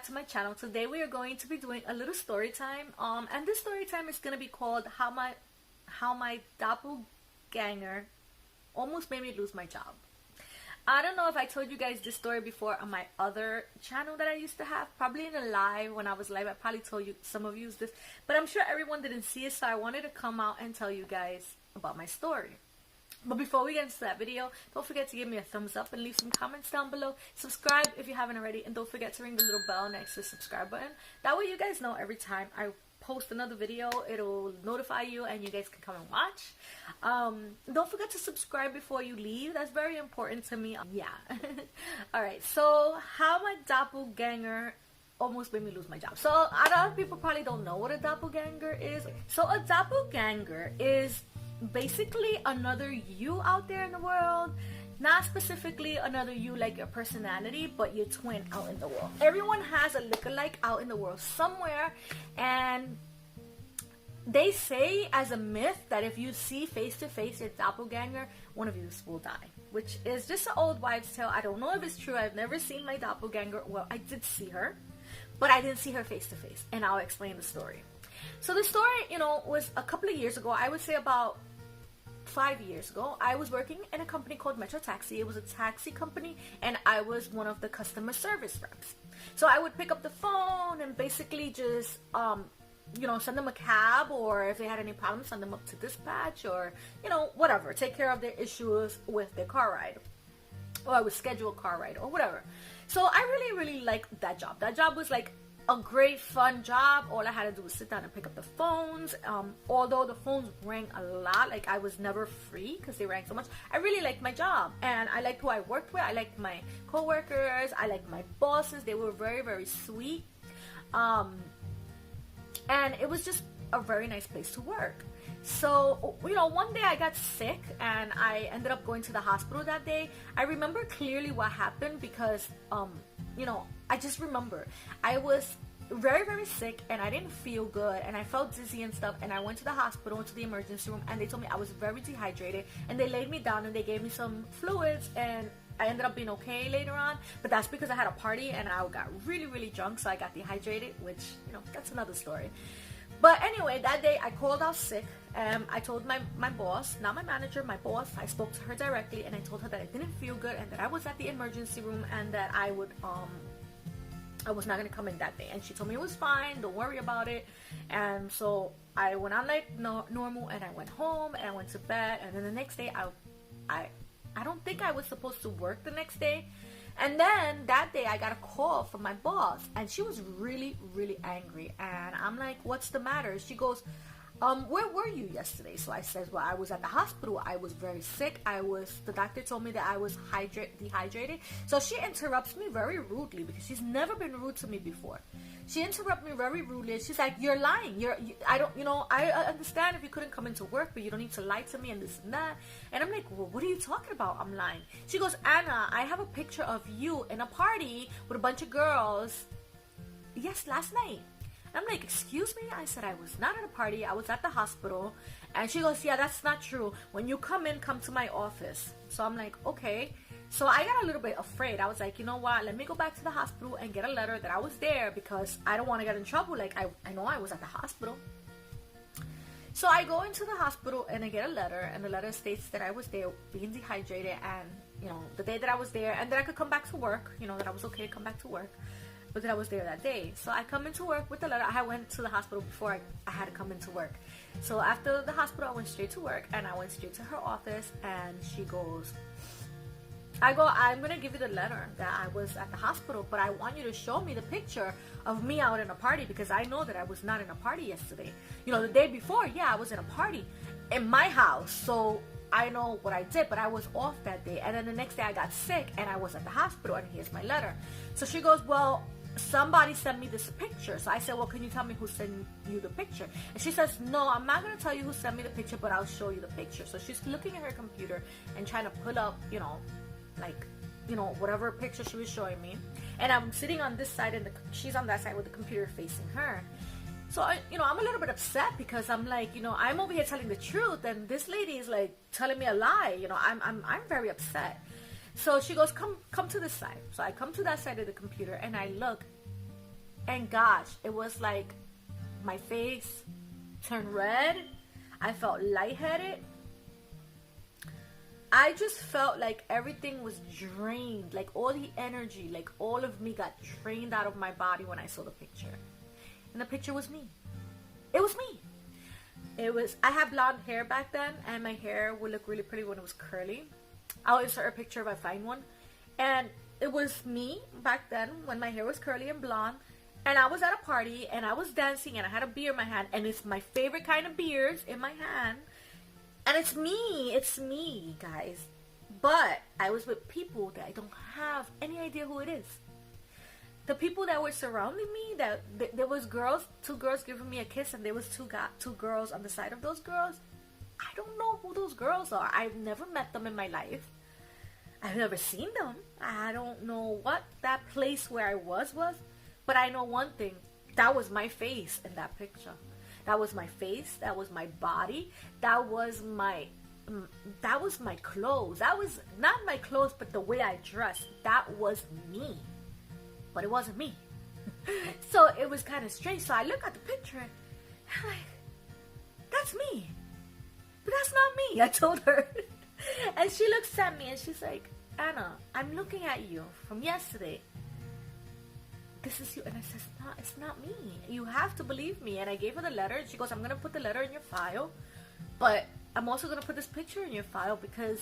to my channel. Today we are going to be doing a little story time. And this story time is gonna be called How My Doppelganger Almost Made Me Lose My Job. I don't know if I told you guys this story before on my other channel that I used to have. Probably in a live, when I was live, I probably told you, some of you this. But I'm sure everyone didn't see it, so I wanted to come out and tell you guys about my story. But before we get into that video, don't forget to give me a thumbs up and leave some comments down below. Subscribe if you haven't already, and don't forget to ring the little bell next to the subscribe button. That way you guys know every time I post another video, it'll notify you and you guys can come and watch. Don't forget to subscribe before you leave. That's very important to me. Yeah. Alright, so how my doppelganger almost made me lose my job. So a lot of people probably don't know what a doppelganger is. So a doppelganger is basically another you out there in the world. Not specifically another you like your personality, but your twin out in the world. Everyone has a lookalike out in the world somewhere, and they say as a myth that if you see face to face your doppelganger, one of you will die, which is just an old wives' tale. I don't know if it's true. I've never seen my doppelganger. Well, I did see her, but I didn't see her face to face, and I'll explain the story. So the story, was a couple of years ago. I would say about 5 years ago. I was working in a company called Metro Taxi. It was a taxi company, and I was one of the customer service reps. So I would pick up the phone and basically just send them a cab, or if they had any problems, send them up to dispatch, or whatever, take care of their issues with their car ride, or I would schedule a car ride or whatever. So I really liked that job. That job was like a great fun job. All I had to do was sit down and pick up the phones. Although the phones rang a lot, like I was never free because they rang so much. I really liked my job, and I liked who I worked with. I liked my co-workers. I liked my bosses. They were very sweet, and it was just a very nice place to work. So one day I got sick and I ended up going to the hospital that day. I remember clearly what happened because I just remember I was very sick and I didn't feel good and I felt dizzy and stuff, and I went to the hospital, to the emergency room, and they told me I was very dehydrated, and they laid me down and they gave me some fluids, and I ended up being okay later on. But that's because I had a party and I got really drunk, so I got dehydrated, which that's another story. But anyway, that day I called out sick, and I told my boss, not my manager, my boss. I spoke to her directly, and I told her that I didn't feel good and that I was at the emergency room and that I was not going to come in that day. And she told me it was fine, don't worry about it. And so I went on like normal, and I went home and I went to bed. And then the next day I don't think I was supposed to work the next day. And then that day I got a call from my boss, and she was really angry, and I'm like, what's the matter? She goes, where were you yesterday? So I said, well, I was at the hospital. I was very sick. The doctor told me that I was dehydrated. So she interrupts me very rudely, because she's never been rude to me before. She interrupted me very rudely. She's like, you're lying. I understand if you couldn't come into work, but you don't need to lie to me and this and that. And I'm like, well, what are you talking about? I'm lying. She goes, Anna, I have a picture of you in a party with a bunch of girls. Yes, last night. And I'm like, excuse me? I said, I was not at a party. I was at the hospital. And she goes, yeah, that's not true. When you come in, come to my office. So I'm like, okay. So I got a little bit afraid. I was like, you know what? Let me go back to the hospital and get a letter that I was there, because I don't want to get in trouble. Like, I know I was at the hospital. So I go into the hospital and I get a letter, and the letter states that I was there being dehydrated, and, the day that I was there, and that I could come back to work, that I was okay to come back to work, but that I was there that day. So I come into work with the letter. I went to the hospital before I had to come into work. So after the hospital, I went straight to work, and I went straight to her office, and she goes, I'm going to give you the letter that I was at the hospital, but I want you to show me the picture of me out in a party, because I know that I was not in a party yesterday. The day before, yeah, I was in a party in my house, so I know what I did, but I was off that day. And then the next day I got sick and I was at the hospital, and here's my letter. So she goes, well, somebody sent me this picture. So I said, well, can you tell me who sent you the picture? And she says, no, I'm not going to tell you who sent me the picture, but I'll show you the picture. So she's looking at her computer and trying to pull up, whatever picture she was showing me. And I'm sitting on this side, and she's on that side with the computer facing her. So, I'm a little bit upset, because I'm like, I'm over here telling the truth, and this lady is like telling me a lie. I'm very upset. So she goes, come to this side. So I come to that side of the computer, and I look, And gosh, it was like my face turned red. I felt lightheaded. I just felt like everything was drained, like all the energy, like all of me got drained out of my body when I saw the picture. And the picture was me. It was me. I had blonde hair back then, and my hair would look really pretty when it was curly. I'll insert a picture if I find one. And it was me back then when my hair was curly and blonde. And I was at a party, and I was dancing, and I had a beer in my hand. And it's my favorite kind of beers in my hand. And it's me, guys. But I was with people that I don't have any idea who it is. The people that were surrounding me, there was two girls giving me a kiss, and there was two girls on the side of those girls. I don't know who those girls are. I've never met them in my life. I've never seen them. I don't know what that place where I was. But I know one thing. That was my face in that picture. That was my face. That was my body. That was my clothes. That was not my clothes, but the way I dressed. That was me. But it wasn't me. So it was kind of strange. So I look at the picture and I'm like, that's me. But that's not me, I told her. And she looks at me and she's like, Anna, I'm looking at you from yesterday. This is you. And I said, it's not me. You have to believe me. And I gave her the letter. And she goes, I'm going to put the letter in your file. But I'm also going to put this picture in your file because...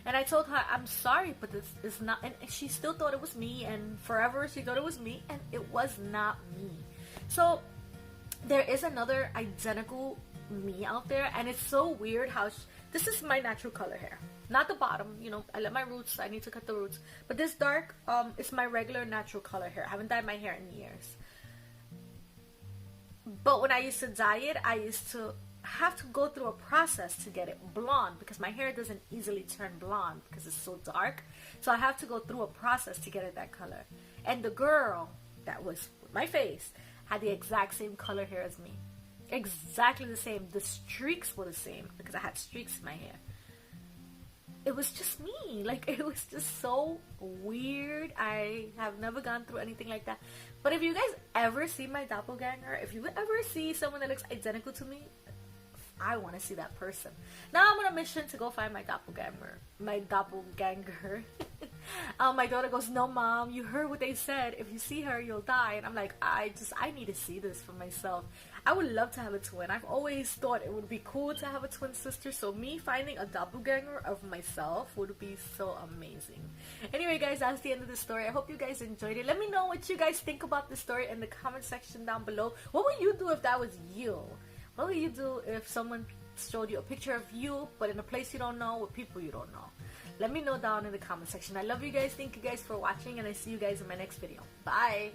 And I told her, I'm sorry, but this is not... And she still thought it was me. And forever she thought it was me. And it was not me. So there is another identical me out there. And it's so weird how... This is my natural color hair. Not the bottom, you know, I let my roots, I need to cut the roots. But this dark, is my regular natural color hair. I haven't dyed my hair in years. But when I used to dye it, I used to have to go through a process to get it blonde. Because my hair doesn't easily turn blonde because it's so dark. So I have to go through a process to get it that color. And the girl that was with my face had the exact same color hair as me. Exactly the same. The streaks were the same because I had streaks in my hair. It was just me. Like, it was just so weird. I have never gone through anything like that. But if you guys ever see my doppelganger, if you ever see someone that looks identical to me, I want to see that person. Now I'm on a mission to go find my doppelganger. My doppelganger. My daughter goes, no, Mom, you heard what they said. If you see her, you'll die. And I'm like, I need to see this for myself. I would love to have a twin. I've always thought it would be cool to have a twin sister. So me finding a doppelganger of myself would be so amazing. Anyway, guys, that's the end of the story. I hope you guys enjoyed it. Let me know what you guys think about the story in the comment section down below. What would you do if that was you? What would you do if someone showed you a picture of you, but in a place you don't know, with people you don't know? Let me know down in the comment section. I love you guys. Thank you guys for watching, and I see you guys in my next video. Bye!